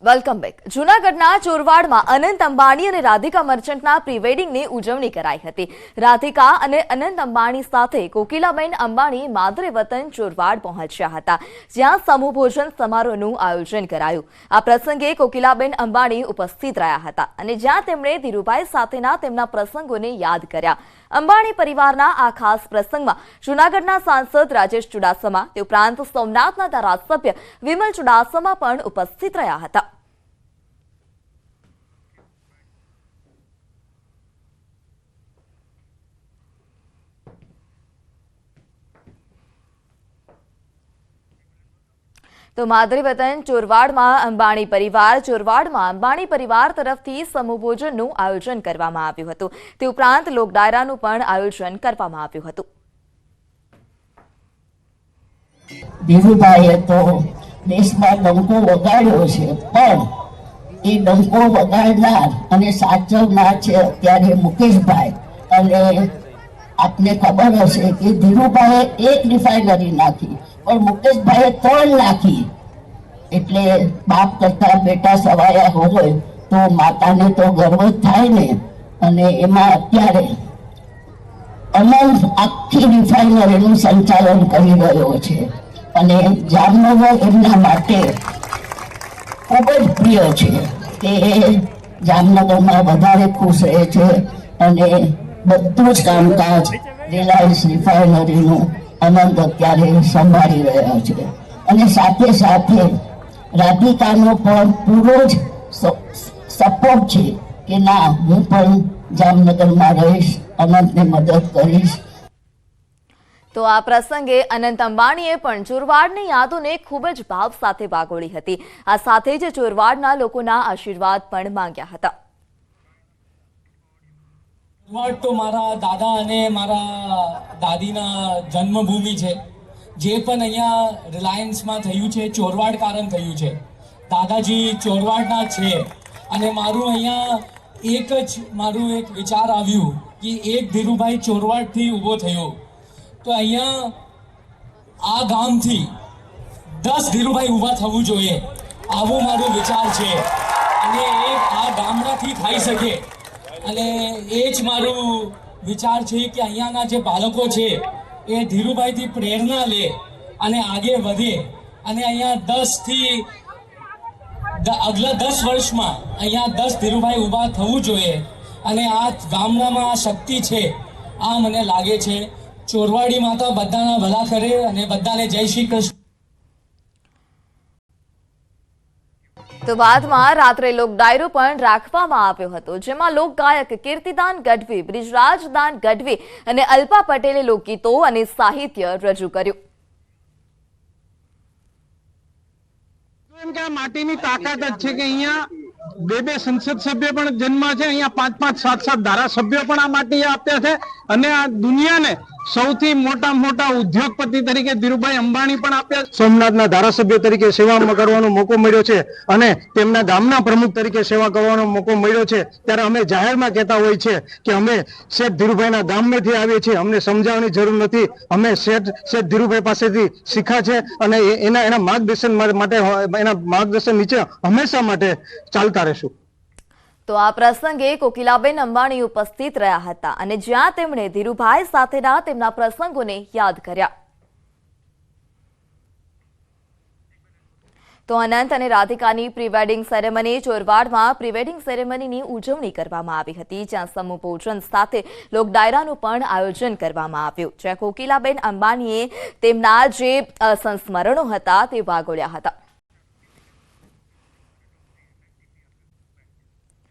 Welcome back. જૂનાગઢના ચોરવાડમાં અનંત અંબાણી અને Radhika મર્ચન્ટના pre વેડિંગની ઉજવણી કરાઈ હતી. રાધિકા અને અનંત અંબાણી સાથે કોકિલાબેન અંબાણી માદરે વતન ચોરવાડ પહોંચ્યા હતા, જ્યાં સમૂહ ભોજન સમારોહનું આયોજન કરાયું. આ પ્રસંગે કોકિલાબેન અંબાણી ઉપસ્થિત રહ્યા હતા અને જ્યાં તેમણે ધીરુભાઈ સાથેના તેમના પ્રસંગોને યાદ કર્યા. અંબાણી પરિવારના આ ખાસ પ્રસંગમાં જૂનાગઢના સાંસદ રાજેશ ચુડાસમા, તે ઉપરાંત સોમનાથના ધારાસભ્ય વિમલ ચુડાસમા પણ ઉપસ્થિત રહ્યા હતા. તો માદરે વતન ચોરવાડમાં અંબાણી પરિવાર તરફથી સમૂહ ભોજનનું આયોજન કરવામાં આવ્યું હતું. તે ઉપરાંત લોકડાયરાનું પણ આયોજન કરવામાં આવ્યું હતું. ધીરુભાઈએ તો દેશમાં ડંકો વગાડ્યો છે, પણ એ ડંકો વગાડનાર અને સાચવનાર છે અત્યારે મુકેશભાઈ. અને આપને ખબર હશે કે ધીરુભાઈએ એક રિફાઇનરી નાખી, પણ મુકેશભાઈએ 3 નાખી. એટલે બાપ કરતા બેટા સવાયા હોય તો માતાને તો ગર્વ થાય ને. અને એમાં અત્યારે અનંત આખી રિફાઇનરીનું સંચાલન કરી રહ્યો છે અને જામનગર એમના માટે ખૂબ જ પ્રિય છે કે જામનગરમાં વધારે ખુશ રહે છે અને બધું જ કામકાજ રિલાયન્સ રિફાઇનરીનું અનંત અત્યારે સંભાળી રહ્યા છે. અને સાથે સાથે રાધિકાનો પણ પૂરો જ સપોર્ટ છે કે ના, હું પણ જામનગરમાં રહીશ, અનંતને મદદ કરીશ. તો આ પ્રસંગે અનંત અંબાણીએ પણ ચોરવાડની યાદોને ખૂબ જ ભાવ સાથે વાગોળી હતી. આ સાથે જ ચોરવાડના લોકોના આશીર્વાદ પણ માંગ્યા હતા. ચોરવાડ તો મારા દાદા અને મારા દાદીના જન્મભૂમિ છે. જે પણ અહીંયા રિલાયન્સમાં થયું છે ચોરવાડ કારણ થયું છે. દાદાજી ચોરવાડના છે અને મારું અહીંયા એક વિચાર આવ્યું કે એક ધીરુભાઈ ચોરવાડથી ઊભો થયો, તો અહીંયા આ ગામથી 10 ધીરુભાઈ ઊભા થવું જોઈએ, આવો મારો વિચાર છે. અને એ આ ગામડાથી થઈ શકે અને એ જ મારું વિચાર છે કે અહીંયાના જે બાળકો છે એ ધીરુભાઈથી પ્રેરણા લે અને આગે વધે. અને અહીંયા આગલા 10 વર્ષમાં અહીંયા 10 ધીરુભાઈ ઊભા થવું જોઈએ. અને આ ગામડામાં આ શક્તિ છે, આ મને લાગે છે. ચોરવાડી માતા બધાના ભલા કરે અને બધાને જય શ્રી કૃષ્ણ. તો બાદમાં રાત્રે લોક ડાયરો પણ રાખવામાં આવ્યો હતો, જેમાં લોકગાયક કીર્તિદાન ગઢવી, બ્રિજરાજદાન ગઢવી અને અલ્પા પટેલે લોકગીતો અને સાહિત્ય રજૂ કર્યું. માટીની તાકાત જ છે કે અહીંયા 2 સંસદ સભ્ય પણ જન્મ છે, અહીંયા 5 7 ધારાસભ્યો પણ આ માટી આપ્યા છે. અને આ દુનિયાને સૌથી મોટા ઉદ્યોગપતિ તરીકે ધીરુભાઈ અંબાણી પણ આપ્યા. સોમનાથના ધારાસભ્ય તરીકે સેવા કરવાનો મોકો મળ્યો છે અને તેમના ગામના પ્રમુખ તરીકે સેવા કરવાનો મોકો મળ્યો છે. ત્યારે અમે જાહેરમાં કહેતા હોય છે કે અમે શેઠ ધીરુભાઈના ગામમાંથી આવીએ છીએ, અમને સમજાવવાની જરૂર નથી. અમે શેઠ ધીરુભાઈ પાસેથી શીખ્યા છે અને એના માર્ગદર્શન નીચે હંમેશા માટે ચાલતા રહેશું. તો આ પ્રસંગે કોકિલાબેન અંબાણી ઉપસ્થિત રહ્યા હતા અને જ્યાં તેમણે ધીરુભાઈ સાથેના તેમના પ્રસંગોને યાદ કર્યા. તો અનંત અને રાધિકાની પ્રી વેડિંગ સેરેમની ચોરવાડમાં પ્રી વેડિંગ સેરેમનીની ઉજવણી કરવામાં આવી હતી, જ્યાં સમૂહ ભોજન સાથે લોક ડાયરાનું પણ આયોજન કરવામાં આવ્યું, જ્યાં કોકિલાબેન અંબાણીએ તેમના જે સંસ્મરણો હતા તે વાગોળ્યા હતા.